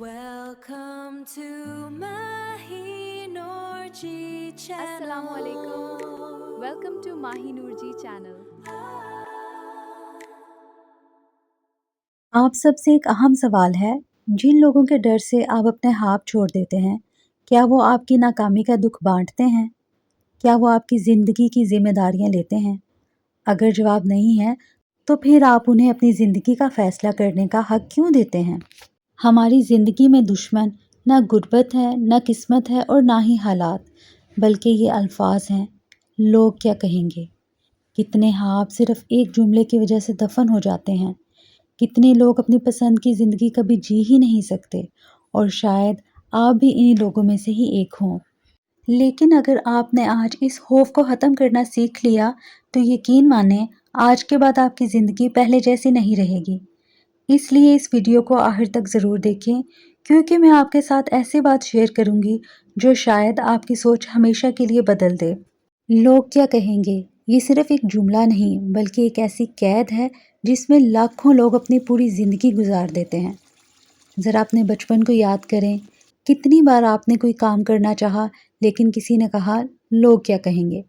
Welcome to Mahi Noorji channel. Assalamu alaikum. Welcome to Mahi Noorji channel. आप सबसे एक अहम सवाल है, जिन लोगों के डर से आप अपने हाथ छोड़ देते हैं, क्या वो आपकी नाकामी का दुख बांटते हैं? क्या वो आपकी ज़िंदगी की जिम्मेदारियां लेते हैं? अगर जवाब नहीं है, तो फिर आप उन्हें अपनी ज़िंदगी का फ़ैसला करने का हक क्यों देते हैं? हमारी ज़िंदगी में दुश्मन न गुर्बत है, न किस्मत है और ना ही हालात, बल्कि ये अल्फाज हैं, लोग क्या कहेंगे। कितने ख्वाब सिर्फ एक जुमले की वजह से दफन हो जाते हैं। कितने लोग अपनी पसंद की ज़िंदगी कभी जी ही नहीं सकते, और शायद आप भी इन्हीं लोगों में से ही एक हों। लेकिन अगर आपने आज इस खौफ को ख़त्म करना सीख लिया, तो यकीन मानें, आज के बाद आपकी ज़िंदगी पहले जैसी नहीं रहेगी। इसलिए इस वीडियो को आखिर तक ज़रूर देखें, क्योंकि मैं आपके साथ ऐसी बात शेयर करूंगी जो शायद आपकी सोच हमेशा के लिए बदल दे। लोग क्या कहेंगे, ये सिर्फ एक जुमला नहीं, बल्कि एक ऐसी कैद है जिसमें लाखों लोग अपनी पूरी ज़िंदगी गुजार देते हैं। ज़रा अपने बचपन को याद करें, कितनी बार आपने कोई काम करना चाहा, लेकिन किसी ने कहा लोग क्या कहेंगे।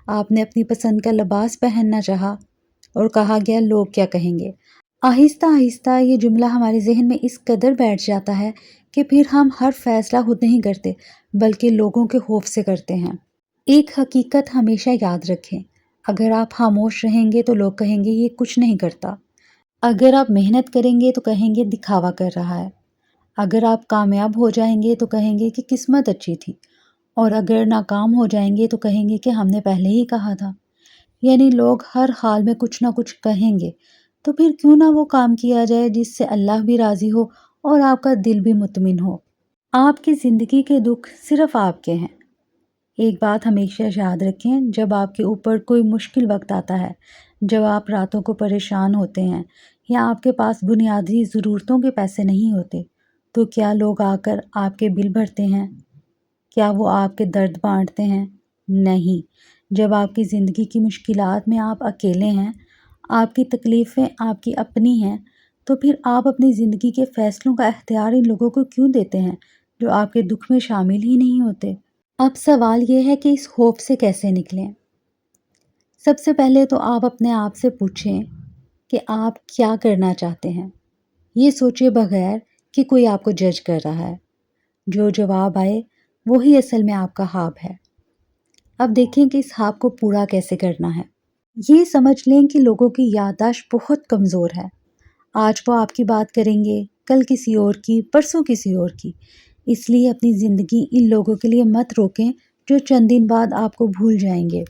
आपने अपनी पसंद का लिबास पहनना चाहा और कहा गया लोग क्या कहेंगे। आहिस्ता आहिस्ता ये जुमला हमारे जहन में इस कदर बैठ जाता है कि फिर हम हर फैसला खुद नहीं करते, बल्कि लोगों के खौफ से करते हैं। एक हकीकत हमेशा याद रखें, अगर आप खामोश रहेंगे तो लोग कहेंगे ये कुछ नहीं करता। अगर आप मेहनत करेंगे तो कहेंगे दिखावा कर रहा है। अगर आप कामयाब हो जाएंगे तो कहेंगे कि किस्मत अच्छी थी, और अगर नाकाम हो जाएंगे तो कहेंगे कि हमने पहले ही कहा था। यानी लोग हर हाल में कुछ ना कुछ कहेंगे, तो फिर क्यों ना वो काम किया जाए जिससे अल्लाह भी राज़ी हो और आपका दिल भी मुतमिन हो। आपकी ज़िंदगी के दुख सिर्फ आपके हैं। एक बात हमेशा याद रखें, जब आपके ऊपर कोई मुश्किल वक्त आता है, जब आप रातों को परेशान होते हैं या आपके पास बुनियादी ज़रूरतों के पैसे नहीं होते, तो क्या लोग आकर आपके बिल भरते हैं? क्या वो आपके दर्द बांटते हैं? नहीं। जब आपकी ज़िंदगी की मुश्किलात में आप अकेले हैं, आपकी तकलीफ़ें आपकी अपनी हैं, तो फिर आप अपनी ज़िंदगी के फ़ैसलों का इख्तियार इन लोगों को क्यों देते हैं जो आपके दुख में शामिल ही नहीं होते? अब सवाल ये है कि इस खौफ से कैसे निकलें। सबसे पहले तो आप अपने आप से पूछें कि आप क्या करना चाहते हैं। ये सोचे बगैर कि कोई आपको जज कर रहा है। जो जवाब आए वही असल में आपका ख्वाब है। अब देखें कि इस ख्वाब को पूरा कैसे करना है। ये समझ लें कि लोगों की याददाश्त बहुत कमज़ोर है। आज वो आपकी बात करेंगे, कल किसी और की, परसों किसी और की। इसलिए अपनी ज़िंदगी इन लोगों के लिए मत रोकें जो चंद दिन बाद आपको भूल जाएंगे।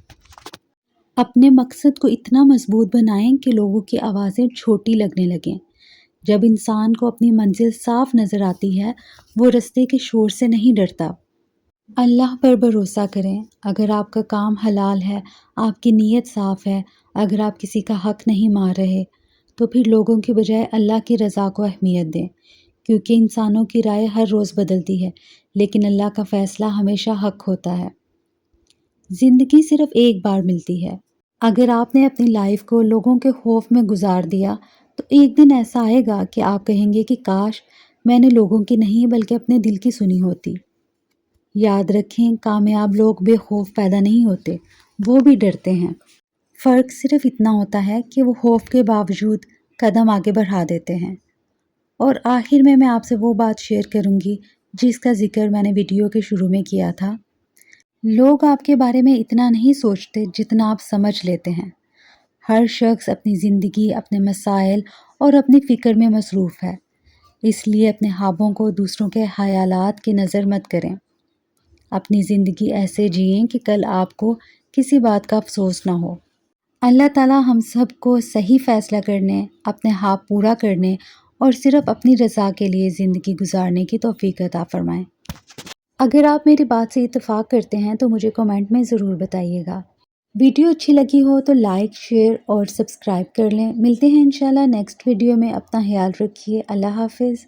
अपने मकसद को इतना मजबूत बनाएं कि लोगों की आवाज़ें छोटी लगने लगें। जब इंसान को अपनी मंजिल साफ नज़र आती है, वो रास्ते के शोर से नहीं डरता। अल्लाह पर भरोसा करें। अगर आपका काम हलाल है, आपकी नीयत साफ़ है, अगर आप किसी का हक़ नहीं मार रहे, तो फिर लोगों की बजाय अल्लाह की रज़ा को अहमियत दें, क्योंकि इंसानों की राय हर रोज़ बदलती है, लेकिन अल्लाह का फ़ैसला हमेशा हक़ होता है। ज़िंदगी सिर्फ़ एक बार मिलती है। अगर आपने अपनी लाइफ को लोगों के खौफ में गुजार दिया, तो एक दिन ऐसा आएगा कि आप कहेंगे कि काश मैंने लोगों की नहीं बल्कि अपने दिल की सुनी होती। याद रखें, कामयाब लोग बेखौफ पैदा नहीं होते, वो भी डरते हैं। फ़र्क सिर्फ इतना होता है कि वो खौफ के बावजूद कदम आगे बढ़ा देते हैं। और आखिर में मैं आपसे वो बात शेयर करूँगी जिसका ज़िक्र मैंने वीडियो के शुरू में किया था। लोग आपके बारे में इतना नहीं सोचते जितना आप समझ लेते हैं। हर शख्स अपनी ज़िंदगी, अपने मसाइल और अपनी फ़िक्र में मसरूफ़ है। इसलिए अपने ख्वाबों को दूसरों के ख़यालात की नज़र मत करें। अपनी ज़िंदगी ऐसे जिएं कि कल आपको किसी बात का अफसोस ना हो। अल्लाह ताला हम सब को सही फ़ैसला करने, अपने ख्वाब पूरा करने और सिर्फ़ अपनी रज़ा के लिए ज़िंदगी गुजारने की तौफ़ीक अता फ़रमाएँ। अगर आप मेरी बात से इत्तेफ़ाक करते हैं तो मुझे कमेंट में ज़रूर बताइएगा। वीडियो अच्छी लगी हो तो लाइक, शेयर और सब्सक्राइब कर लें। मिलते हैं इंशाल्लाह नेक्स्ट वीडियो में। अपना ख्याल रखिए। अल्लाह हाफ़िज़।